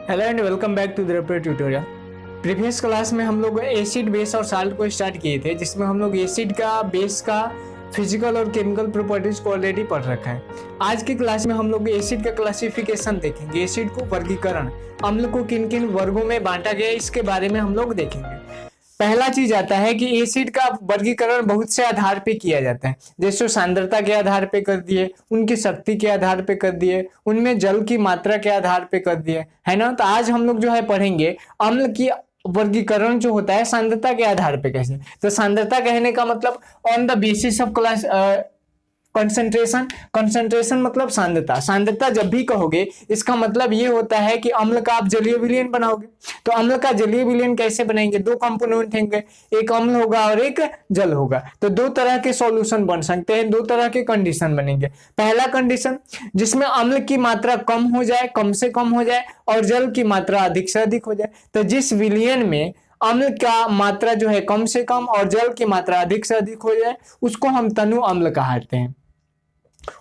Hello and welcome back to the repo tutorial. Previous class में हम लोग acid base और साल्ट को स्टार्ट किए थे, जिसमें हम लोग एसिड का बेस का फिजिकल और केमिकल प्रॉपर्टीज को ऑलरेडी पढ़ रखा है। आज की क्लास में हम लोग एसिड का क्लासिफिकेशन देखेंगे, एसिड को वर्गीकरण, अम्ल को किन किन वर्गों में बांटा गया इसके बारे में हम लोग देखेंगे। पहला चीज आता है कि एसिड का वर्गीकरण बहुत से आधार पे किया जाता है, जैसे सांद्रता के आधार पे कर दिए, उनकी शक्ति के आधार पे कर दिए, उनमें जल की मात्रा के आधार पे कर दिए, है ना। तो आज हम लोग जो है पढ़ेंगे अम्ल की वर्गीकरण जो होता है सांद्रता के आधार पे कैसे। तो सांद्रता कहने का मतलब on the basis of class concentration, concentration मतलब सांद्रता। सांद्रता जब भी कहोगे इसका मतलब ये होता है कि अम्ल का आप जलीय विलयन बनाओगे। तो अम्ल का जलीय विलयन कैसे बनाएंगे? दो कंपोनेंट होंगे, एक अम्ल होगा और एक जल होगा। तो दो तरह के सॉल्यूशन बन सकते हैं, दो तरह के कंडीशन बनेंगे। पहला कंडीशन जिसमें अम्ल की मात्रा कम हो जाए, कम से कम हो जाए, और जल की मात्रा अधिक से अधिक हो जाए। तो जिस विलयन में अम्ल का मात्रा जो है कम से कम और जल की मात्रा अधिक से अधिक हो जाए उसको हम तनु अम्ल कहते हैं,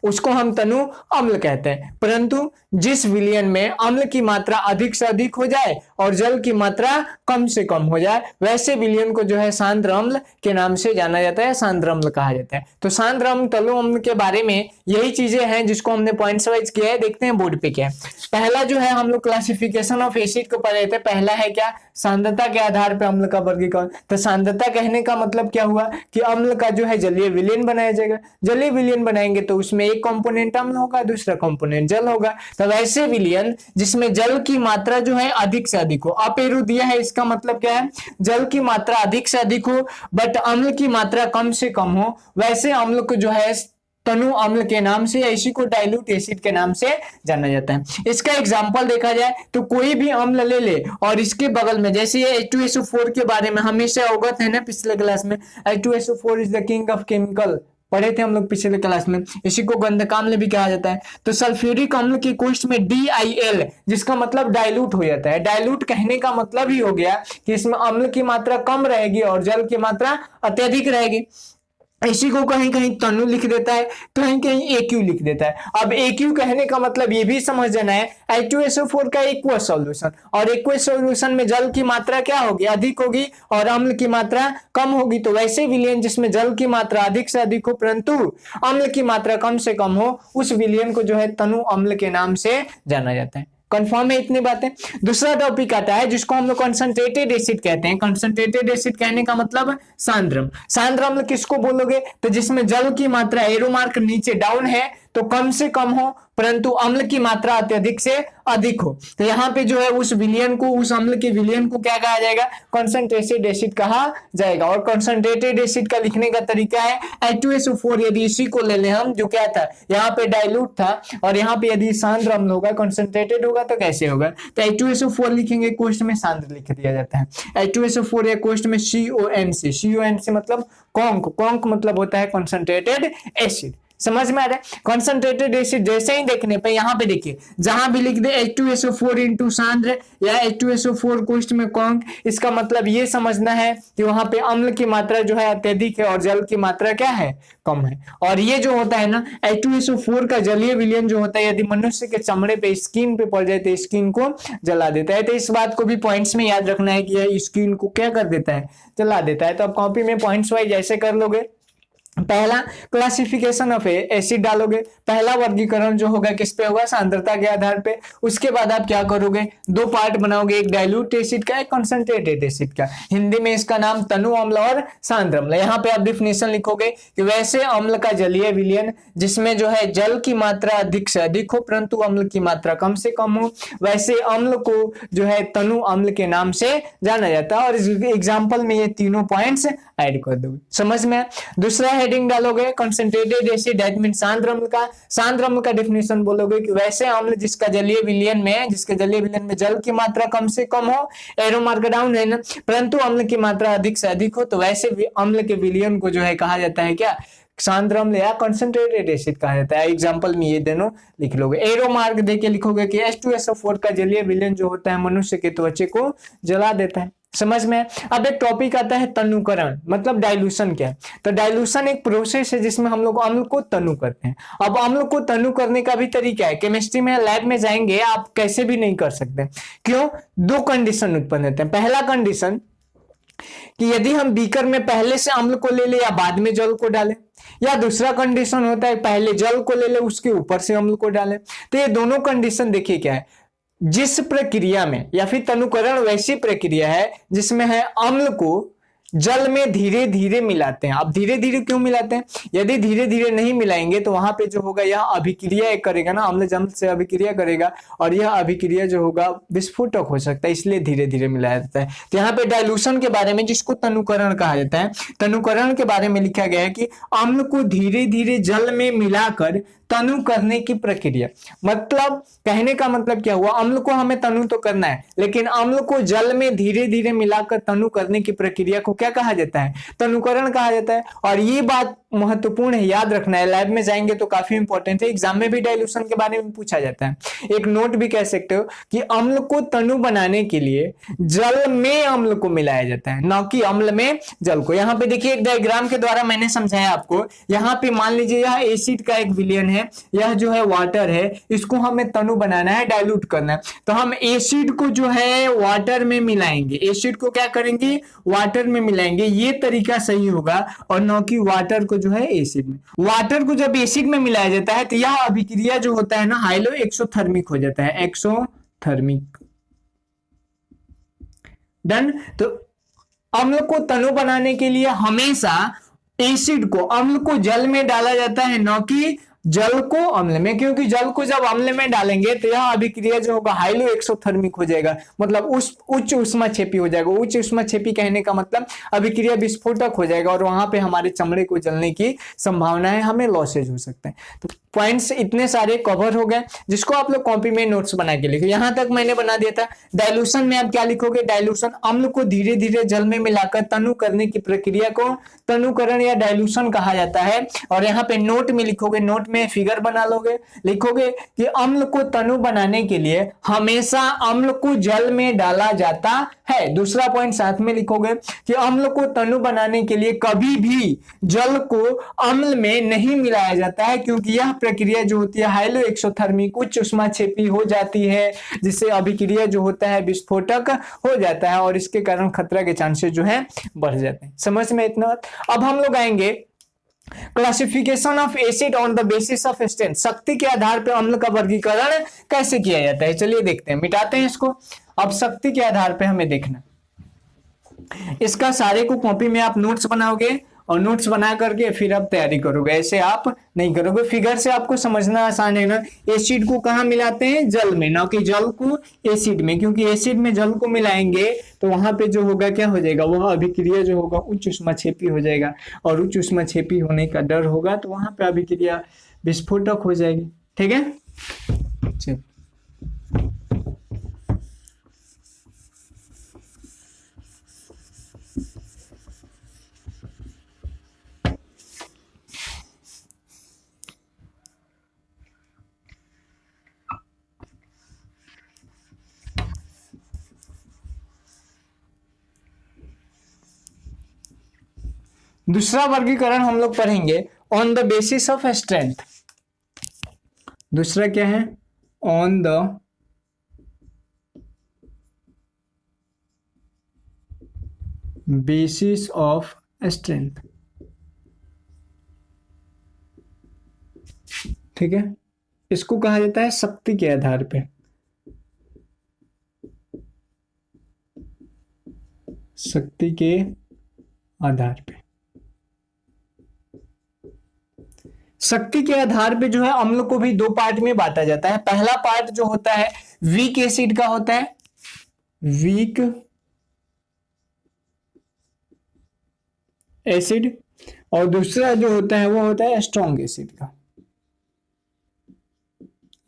उसको हम तनु अम्ल कहते हैं। परंतु जिस विलयन में अम्ल की मात्रा अधिक से अधिक हो जाए और जल की मात्रा कम से कम हो जाए वैसे विलयन को जो है सांद्र अम्ल के नाम से जाना जाता है, सांद्र अम्ल कहा जाता है। तो सांद्र अम्ल तनु अम्ल के बारे में यही चीजें हैं जिसको हमने पॉइंट्स वाइज किया है। देखते हैं बोर्ड पे क्या है। पहला जो है हम लोग क्लासिफिकेशन ऑफ एसिड को पढ़े थे। पहला है क्या? सांद्रता के आधार पर अम्ल का वर्गीकरण। तो सांद्रता कहने का मतलब क्या हुआ कि अम्ल का जो है जलीय विलयन बनाया जाएगा। जलीय विलयन बनाएंगे तो उसमें एक कंपोनेंट अम्ल होगा, दूसरा कंपोनेंट जल होगा। तो वैसे विलयन जिसमें जल की मात्रा जो है अधिक से अधिक हो, अपेरु दिया है, इसका मतलब क्या है? जल की मात्रा अधिक से अधिक हो बट अम्ल की मात्रा कम से कम हो, वैसे अम्ल को जो है तनु अम्ल के नाम से, इसी को डाइल्यूट एसिड के नाम से जाना जाता है। इसका एग्जांपल देखा जाए तो कोई भी अम्ल ले ले और इसके बगल में, जैसे ये H2SO4 के बारे में हमेशा अवगत है ना, पिछले क्लास में H2SO4 is the king of chemical पढ़े थे हम लोग पिछले क्लास में। इसी को गंधकाम्ल भी कहा जाता है। तो सल्फ्यूरिक अम्ल की कोष्ठ में DIL, जिसका मतलब डाइल्यूट हो जाता है। डाइल्यूट कहने का मतलब ही हो गया कि इसमें अम्ल की मात्रा कम रहेगी और जल की मात्रा अत्यधिक रहेगी। इसी को कहीं कहीं तनु लिख देता है, कहीं कहीं AQ लिख देता है। अब AQ कहने का मतलब ये भी समझ जाना है H2SO4 का एक्वस सॉल्यूशन, और एक्वस सॉल्यूशन में जल की मात्रा क्या होगी? अधिक होगी और अम्ल की मात्रा कम होगी। तो वैसे विलयन जिसमें जल की मात्रा अधिक से अधिक हो परंतु अम्ल की मात्रा कम से कम हो, उस विलयन को जो है तनु अम्ल के नाम से जाना जाता है। कंफर्म है इतनी बातें? दूसरा टॉपिक आता है जिसको हम लोग कंसंट्रेटेड एसिड कहते हैं। कंसंट्रेटेड एसिड कहने का मतलब सांद्रम। सांद्र अम्ल किसको बोलोगे? तो जिसमें जल की मात्रा, एरो मार्क नीचे डाउन है, तो कम से कम हो परंतु अम्ल की मात्रा अत्यधिक से अधिक हो। तो यहाँ पे जो है उस विलयन को, उस अम्ल के विलयन को क्या कहा जाएगा? कंसंट्रेटेड एसिड कहा जाएगा। और कंसंट्रेटेड एसिड का लिखने का तरीका है H2SO4, यदि इसी को ले लें हम, जो क्या था यहाँ पे डाइल्यूट था, और यहाँ पे यदि सांद्र अम्ल होगा, कंसंट्रेटेड होगा तो कैसे होगा? तो H2SO4 लिखेंगे, कोष्ठ में सांद्र लिख दिया जाता है। H2SO4 या कोष्ठ में CONC, CONC मतलब कॉन्क, कॉन्क मतलब होता है कंसंट्रेटेड एसिड। समझ में आ रहा है? कंसंट्रेटेड एसिड जैसे ही देखने पे यहाँ पे देखिए, जहां भी लिख दे H2SO4 इंटू सांद्र या H2SO4 कोष्ठ में कॉन्क, इसका मतलब ये समझना है कि वहां पे अम्ल की मात्रा जो है अत्यधिक है और जल की मात्रा क्या है? कम है। और ये जो होता है ना H2SO4 का जलीय विलयन जो होता है, यदि मनुष्य के चमड़े पे, स्किन पे पड़ जाए तो स्किन को जला देता है। तो इस बात को भी पॉइंट्स में याद रखना है कि यह स्किन को क्या कर देता है? जला देता है। तो आप कॉपी में पॉइंट्स वाइज ऐसे कर लोगे। पहला क्लासिफिकेशन ऑफ एसिड डालोगे, पहला वर्गीकरण जो होगा किस पे होगा? सांद्रता के आधार पे। उसके बाद आप क्या करोगे? दो पार्ट बनाओगे, एक डाइल्यूट एसिड का, एक कंसंट्रेटेड एसिड का। हिंदी में इसका नाम तनु अम्ल और सांद्र अम्ल। यहाँ पे आप डिफिनेशन लिखोगे कि वैसे अम्ल का जलीय विलयन जिसमें जो है जल की मात्रा अधिक से अधिक हो परंतु अम्ल की मात्रा कम से कम हो, वैसे अम्ल को जो है तनु अम्ल के नाम से जाना जाता है। और एग्जाम्पल में ये तीनों पॉइंट्स ऐड कर दोगे। समझ में? दूसरा हेडिंग डालोगे कंसंट्रेटेड एसिड, दैट मींस सांद्र अम्ल का। सांद्र अम्ल का डेफिनेशन बोलोगे कि वैसे अम्ल जिसका जलीय विलयन में, जिसके जलीय विलयन में जल की मात्रा कम से कम हो, एरो मार्क डाउन है ना, परंतु अम्ल की मात्रा अधिक से अधिक हो, तो वैसे अम्ल के विलयन को जो है कहा जाता है क्या? सांद्र अम्ल या कंसंट्रेटेड एसिड कहा जाता है। एग्जांपल में ये दोनों लिख लोगे। एरो मार्क देके लिखोगे कि H2SO4 का जलीय विलयन जो होता है मनुष्य के त्वचा को जला देता है। समझ में? अब एक टॉपिक आता है तनुकरण, मतलब डाइल्यूशन क्या है। तो डाइल्यूशन एक प्रोसेस है जिसमें हम लोग अम्ल को तनु करते हैं। अब अम्ल को तनु करने का भी तरीका है, केमिस्ट्री में लैब में जाएंगे आप कैसे भी नहीं कर सकते। क्यों? दो कंडीशन उत्पन्न होते हैं। पहला कंडीशन कि यदि हम बीकर में पहले से अम्ल को ले ले या बाद में जल को डालें, या दूसरा कंडीशन होता है पहले जल को ले ले उसके ऊपर से अम्ल को डालें। तो ये दोनों कंडीशन देखिए क्या है, जिस प्रक्रिया में या फिर तनुकरण वैसी प्रक्रिया है जिसमें है अम्ल को जल में धीरे धीरे मिलाते हैं। अब धीरे धीरे क्यों मिलाते हैं? यदि धीरे धीरे नहीं मिलाएंगे तो वहां पे जो होगा यह अभिक्रिया करेगा ना, अम्ल जल से अभिक्रिया करेगा और यह अभिक्रिया जो होगा विस्फोटक हो सकता है, इसलिए धीरे धीरे मिलाया जाता है। तो यहाँ पे डाइल्यूशन के बारे में, जिसको तनुकरण कहा जाता है, तनुकरण के बारे में लिखा गया है कि अम्ल को धीरे धीरे जल में मिलाकर तनु करने की प्रक्रिया। मतलब कहने का मतलब क्या हुआ, अम्ल को हमें तनु तो करना है, लेकिन अम्ल को जल में धीरे धीरे मिलाकर तनु करने की प्रक्रिया को क्या कहा जाता है? तनुकरण कहा जाता है। और ये बात महत्वपूर्ण है, याद रखना है, लैब में जाएंगे तो काफी इंपॉर्टेंट है, एग्जाम में भी डाइल्यूशन के बारे में पूछा जाता है। एक नोट भी कह सकते हो कि अम्ल को तनु बनाने के लिए जल में अम्ल को मिलाया जाता है, न कि अम्ल में जल को। यहाँ पे देखिए एक डायग्राम के द्वारा मैंने समझाया आपको। यहाँ पे मान लीजिए यह एसिड का एक विलयन है, यह जो है वाटर है, इसको हमें तनु बनाना है, डाइल्यूट करना है। तो हम एसिड को जो है वाटर में मिलाएंगे, एसिड को क्या करेंगे? वाटर में मिलाएंगे। ये तरीका सही होगा, और न कि वाटर को जो है एसिड में। वाटर को जब एसिड में मिलाया जाता है तो यह अभिक्रिया जो होता है ना, हाइलो एक्सोथर्मिक हो जाता है, एक्सोथर्मिक। डन। तो अम्ल को तनु बनाने के लिए हमेशा एसिड को, अम्ल को जल में डाला जाता है, न कि जल को अम्ल में, क्योंकि जल को जब अम्ल में डालेंगे तो यह अभिक्रिया जो होगा हाइलो एक्सोथर्मिक हो जाएगा, मतलब उच्च उष्माक्षेपी हो जाएगा। उच्च उष्माक्षेपी कहने का मतलब अभिक्रिया विस्फोटक हो जाएगा, और वहां पे हमारे चमड़े को जलने की संभावना है, हमें लॉसेज हो सकते हैं। तो पॉइंट्स इतने सारे कवर हो गए, जिसको आप लोग कॉपी में नोट्स बना के लिखो। यहां तक मैंने बना दिया था। डाइल्यूशन में आप क्या लिखोगे? डाइल्यूशन अम्ल को धीरे धीरे जल में मिलाकर तनु करने की प्रक्रिया को तनुकरण या डाइल्यूशन कहा जाता है। और यहाँ पे नोट में लिखोगे, नोट में फिगर बना लोगे, लिखोगे कि अम्ल को तनु बनाने के लिए हमेशा अम्ल को जल में डाला जाता है। दूसरा पॉइंट साथ में लिखोगे कि अम्ल को तनु बनाने के लिए कभी भी जल को अम्ल में नहीं मिलाया जाता है, क्योंकि यह प्रक्रिया जो होती है हाइलो एक्सोथर्मिक, उच्च उष्माक्षेपी हो जाती है, जिससे अभिक्रिया जो होता है विस्फोटक हो जाता है, और इसके कारण खतरा के चांसेस जो है बढ़ जाते हैं। समझ में इतना? अब हम लोग आएंगे classification of acid on the basis of strength. शक्ति के आधार पर अम्ल का वर्गीकरण कैसे किया जाता है, चलिए देखते हैं। मिटाते हैं इसको। अब शक्ति के आधार पर हमें देखना, इसका सारे को कॉपी में आप नोट्स बनाओगे, और नोट्स बना करके फिर आप तैयारी करोगे। ऐसे आप नहीं करोगे, फिगर से आपको समझना आसान है ना। एसिड को कहाँ मिलाते हैं? जल में, ना कि जल को एसिड में, क्योंकि एसिड में जल को मिलाएंगे तो वहां पे जो होगा क्या हो जाएगा, वह अभिक्रिया जो होगा उच्च उष्माक्षेपी हो जाएगा, और उच्च उष्माक्षेपी होने का डर होगा, तो वहां पे अभिक्रिया विस्फोटक हो जाएगी। ठीक है, चलिए। दूसरा वर्गीकरण हम लोग पढ़ेंगे on the basis of strength. दूसरा क्या है? On the basis of strength. ठीक है, इसको कहा जाता है शक्ति के आधार पे। शक्ति के आधार पे, शक्ति के आधार पे जो है अम्ल को भी दो पार्ट में बांटा जाता है। पहला पार्ट जो होता है वीक एसिड का होता है, वीक एसिड, और दूसरा जो होता है वो होता है स्ट्रॉन्ग एसिड का,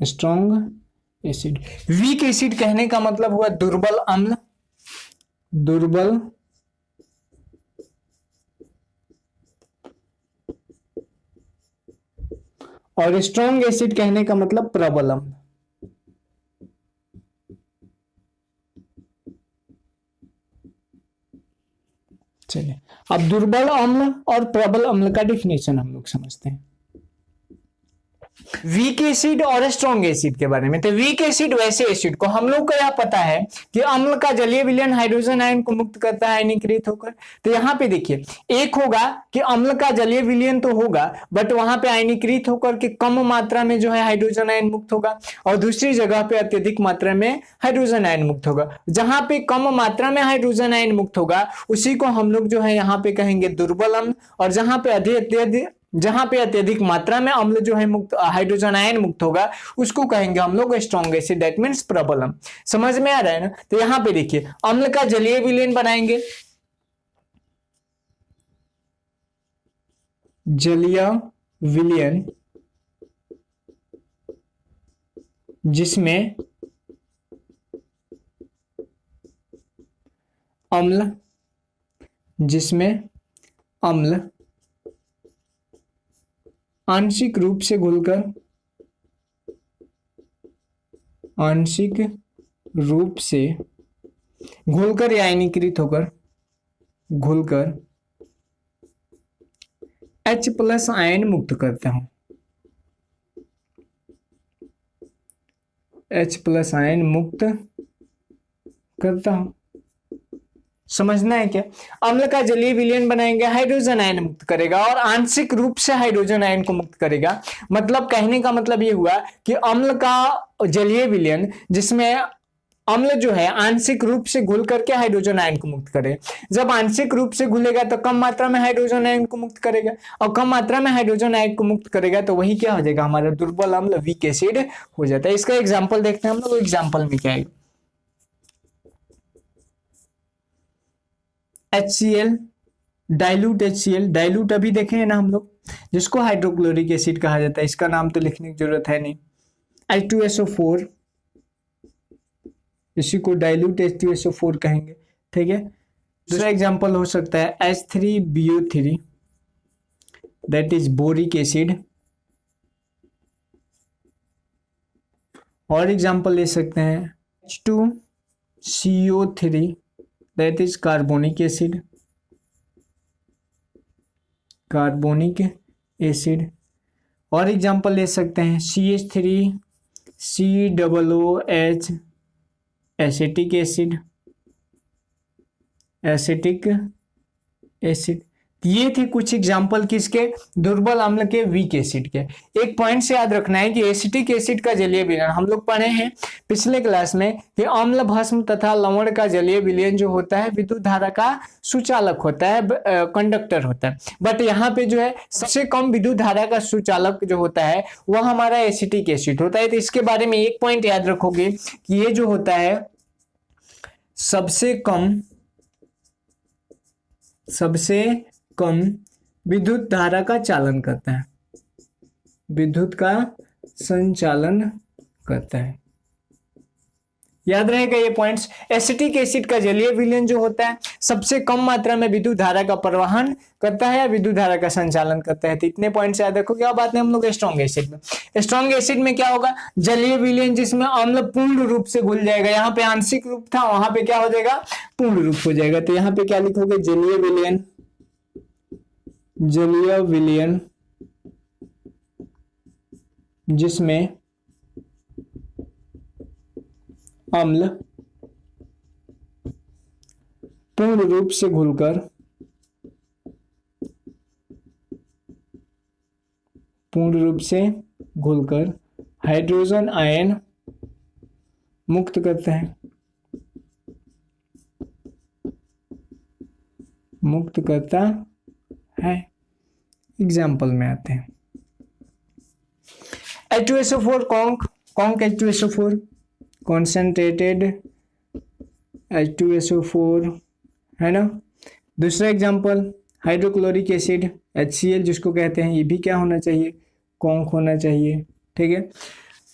स्ट्रॉन्ग एसिड। वीक एसिड कहने का मतलब हुआ दुर्बल अम्ल, दुर्बल और स्ट्रॉन्ग एसिड कहने का मतलब प्रबल अम्ल। चलिए अब दुर्बल अम्ल और प्रबल अम्ल का डिफिनेशन हम लोग समझते हैं। वीक एसिड और स्ट्रॉन्ग एसिड के बारे में। तो वीक एसिड वैसे एसिड को हम लोग को यह पता है कि अम्ल का जलीय विलयन हाइड्रोजन आयन को मुक्त करता है आयनीकृत होकर। तो यहाँ पे देखिए, एक होगा कि अम्ल का जलीय विलयन तो होगा बट वहां पे आयनीकृत होकर के कम मात्रा में जो है हाइड्रोजन आयन मुक्त होगा, और दूसरी जगह पे अत्यधिक मात्रा में हाइड्रोजन आयन मुक्त होगा। जहां पे कम मात्रा में हाइड्रोजन आयन मुक्त होगा उसी को हम लोग जो है यहाँ पे कहेंगे दुर्बल अम्ल, और जहां पे अत्यधिक मात्रा में अम्ल जो है मुक्त हाइड्रोजन आयन मुक्त होगा उसको कहेंगे हम लोग स्ट्रॉन्ग एसिड, दैट मींस प्रबल अम्ल। समझ में आ रहा है ना। तो यहां पे देखिए अम्ल का जलीय विलयन बनाएंगे, जलीय विलयन जिसमें अम्ल आंशिक रूप से घुलकर या आयनीकृत होकर H+ आयन मुक्त करता हूं, H+ आयन मुक्त करता हूं। समझना है क्या। अम्ल का जलीय विलयन बनाएंगे, हाइड्रोजन आयन मुक्त करेगा और आंशिक रूप से हाइड्रोजन आयन को मुक्त करेगा। मतलब कहने का मतलब ये हुआ कि अम्ल का जलीय विलयन जिसमें अम्ल जो है आंशिक रूप से घुल करके हाइड्रोजन आयन को मुक्त करे। जब आंशिक रूप से घुलेगा तो कम मात्रा में हाइड्रोजन आयन को मुक्त करेगा, और कम मात्रा में हाइड्रोजन आयन को मुक्त करेगा तो वही क्या हो जाएगा, हमारा दुर्बल अम्ल वीक एसिड हो जाता है। इसका एग्जाम्पल देखते हैं हम लोग। एग्जाम्पल में क्या है, HCl, डाइल्यूट HCl, डाइल्यूट अभी देखे हैं ना हम लोग, जिसको हाइड्रोक्लोरिक एसिड कहा जाता है। इसका नाम तो लिखने की जरूरत है नहीं। H2SO4, इसी को डाइल्यूट H2SO4 कहेंगे, ठीक है। दूसरा एग्जांपल हो सकता है H3BO3, that is boric acid. और एग्जांपल ले सकते हैं H2CO3, that is carbonic acid, और एग्जांपल ले सकते हैं CH3COOH, एसिटिक एसिड। ये थे कुछ एग्जाम्पल किसके, दुर्बल अम्ल के, वीक एसिड के। एक पॉइंट से याद रखना है कि एसिटिक एसिड का जलीय विलयन हम लोग पढ़े हैं पिछले क्लास में कि अम्ल, भस्म तथा लवण का जलीय विलयन जो होता है विद्युत धारा का सुचालक होता है, कंडक्टर होता है। बट यहाँ पे जो है सबसे कम विद्युत धारा का सुचालक जो होता है वह हमारा एसिटिक एसिड होता है। तो इसके बारे में एक पॉइंट याद रखोगे कि ये जो होता है सबसे कम विद्युत धारा का चालन करता है, विद्युत का संचालन करता है। याद रहेगा ये पॉइंट्स। एसिटिक एसिड का जलीय विलयन जो होता है सबसे कम मात्रा में विद्युत धारा का परिवहन करता है या विद्युत धारा का संचालन करता है। तो इतने पॉइंट्स याद रखोगे। अब आते हैं हम लोग स्ट्रॉन्ग एसिड में। स्ट्रॉन्ग एसिड में क्या होगा, जलीय विलयन जिसमें अम्ल पूर्ण रूप से घुल जाएगा। यहाँ पे आंशिक रूप था, वहां पे क्या हो जाएगा, पूर्ण रूप हो जाएगा। तो यहाँ पे क्या लिखोगे, जलीय विलयन जिसमें अम्ल पूर्ण रूप से घुलकर हाइड्रोजन आयन मुक्त करते हैं, मुक्त करता है। एग्जाम्पल में आते हैं H2SO4 conc H2SO4, concentrated H2SO4 है ना। दूसरा एग्जांपल हाइड्रोक्लोरिक एसिड HCl जिसको कहते हैं, ये भी क्या होना चाहिए, कॉन्क होना चाहिए, ठीक है।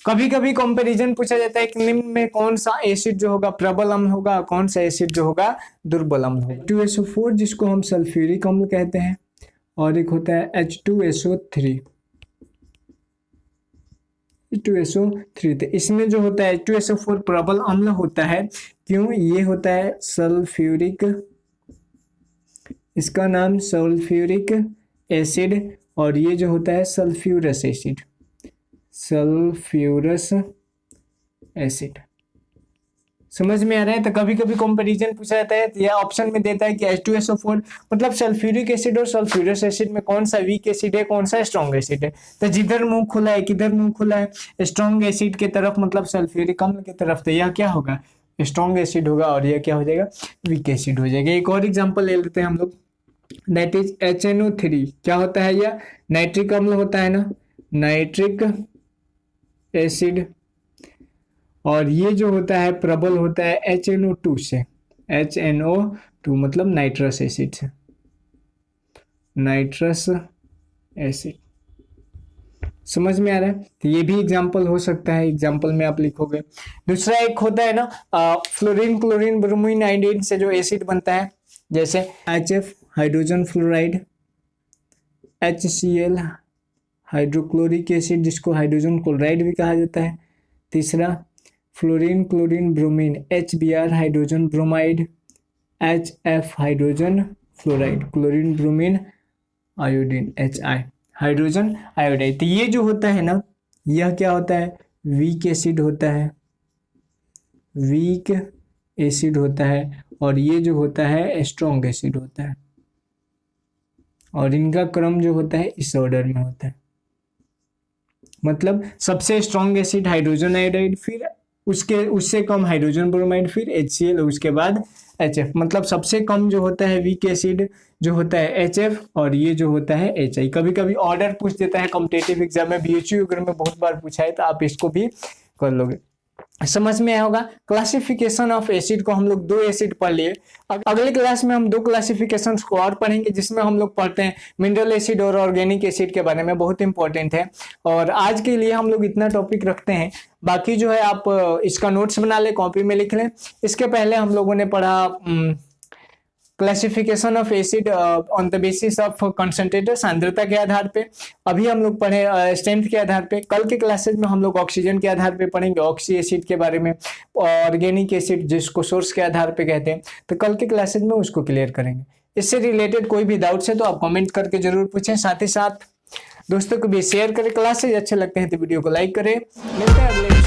कभी कभी कंपैरिजन पूछा जाता है कि निम्न में कौन सा एसिड जो होगा प्रबल अम्ल होगा, कौन सा एसिड जो होगा दुर्बल अम्ल होगा। H2SO4 जिसको हम सल्फ्यूरिक अम्ल कहते हैं, और एक होता है H2SO3। तो इसमें जो होता है H2SO4 प्रबल अम्ल होता है। क्यों, ये होता है सल्फ्यूरिक इसका नाम सल्फ्यूरिक एसिड, और ये जो होता है सल्फ्यूरस एसिड, सल्फ्यूरस एसिड। समझ में आ रहा है? तो कभी कभी कंपैरिजन पूछा जाता है तो यह ऑप्शन में देता है कि H2SO4 मतलब सल्फ्यूरिक एसिड और सल्फ्यूरस एसिड में कौन सा वीक एसिड है, कौन सा स्ट्रॉन्ग एसिड है। तो जिधर मुंह खुला है, किधर मुंह खुला है, स्ट्रॉन्ग एसिड की तरफ मतलब सल्फ्यूरिक अम्ल की तरफ, तो यह क्या होगा, स्ट्रॉन्ग एसिड होगा, और यह क्या हो जाएगा, वीक एसिड हो जाएगा। एक और एग्जाम्पल ले लेते हैं हम लोग, दैट इज HNO3। क्या होता है यह, नाइट्रिक अम्ल होता है ना, नाइट्रिक एसिड, और ये जो होता है प्रबल होता है HNO2 से, HNO2 मतलब नाइट्रस एसिड से, नाइट्रस एसिड। समझ में आ रहा है? तो ये भी एग्जाम्पल हो सकता है, एग्जाम्पल में आप लिखोगे। दूसरा एक होता है ना फ्लोरीन क्लोरीन ब्रोमीन आयोडीन से जो एसिड बनता है, जैसे HF hydrogen fluoride, HCl hydrochloric acid जिसको हाइड्रोजन क्लोराइड भी कहा जाता है। तीसरा fluorine chlorine bromine HBr hydrogen bromide, HF hydrogen fluoride, chlorine bromine iodine HI hydrogen iodide. तो ये जो होता है ना, यह क्या होता है, वीक एसिड होता है, वीक एसिड होता है, और ये जो होता है स्ट्रॉन्ग एसिड होता है, और इनका क्रम जो होता है इस ऑर्डर में होता है। मतलब सबसे स्ट्रॉन्ग एसिड हाइड्रोजन आयोडाइड, फिर उससे कम हाइड्रोजन ब्रोमाइड, फिर HCl, उसके बाद HF। मतलब सबसे कम जो होता है वीक एसिड जो होता है HF, और ये जो होता है HI। कभी कभी ऑर्डर पूछ देता है कॉम्पिटिटिव एग्जाम में, BHU वगैरह में बहुत बार पूछा है, तो आप इसको भी कर लोगे। समझ में आया होगा। क्लासिफिकेशन ऑफ एसिड को हम लोग 2 एसिड पढ़ लिए। अगले क्लास में हम 2 क्लासिफिकेशन को और पढ़ेंगे, जिसमें हम लोग पढ़ते हैं मिनरल एसिड और ऑर्गेनिक एसिड के बारे में, बहुत इंपॉर्टेंट है। और आज के लिए हम लोग इतना टॉपिक रखते हैं, बाकी जो है आप इसका नोट्स बना ले, कॉपी में लिख लें। इसके पहले हम लोगों ने पढ़ा classification of acid on the basis of concentrator, सांद्रता के आधार पे। अभी हम लोग पढ़े स्ट्रेंथ के आधार पे। कल के क्लासेज में हम लोग ऑक्सीजन के आधार पे पढ़ेंगे, ऑक्सी एसिड के बारे में, ऑर्गेनिक एसिड जिसको सोर्स के आधार पे कहते हैं, तो कल के क्लासेज में उसको क्लियर करेंगे। इससे रिलेटेड कोई भी डाउट्स है तो आप कमेंट करके जरूर पूछें। साथ ही साथ दोस्तों को भी शेयर करें। क्लासेज अच्छे लगते हैं तो वीडियो को लाइक करें। मिलते हैं अगले